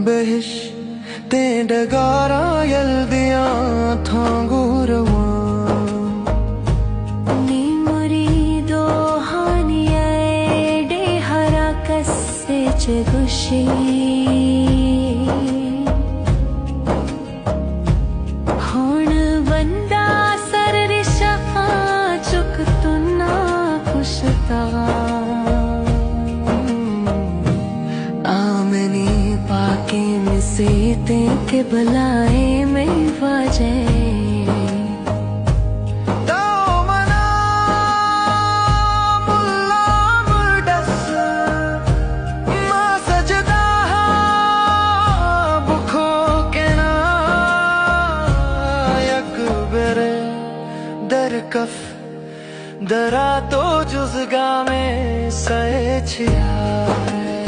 बहिश ते डगारा यल्दियां थांगूरवा नी मुरीदो हानिया डे हरा कस्से चगुशी होण बंदा सर रिशा चुक तुना खुशता आमनी पाके मिसेते के बलाए में वाजे कफ दरा तो जुजगा में सहे छिया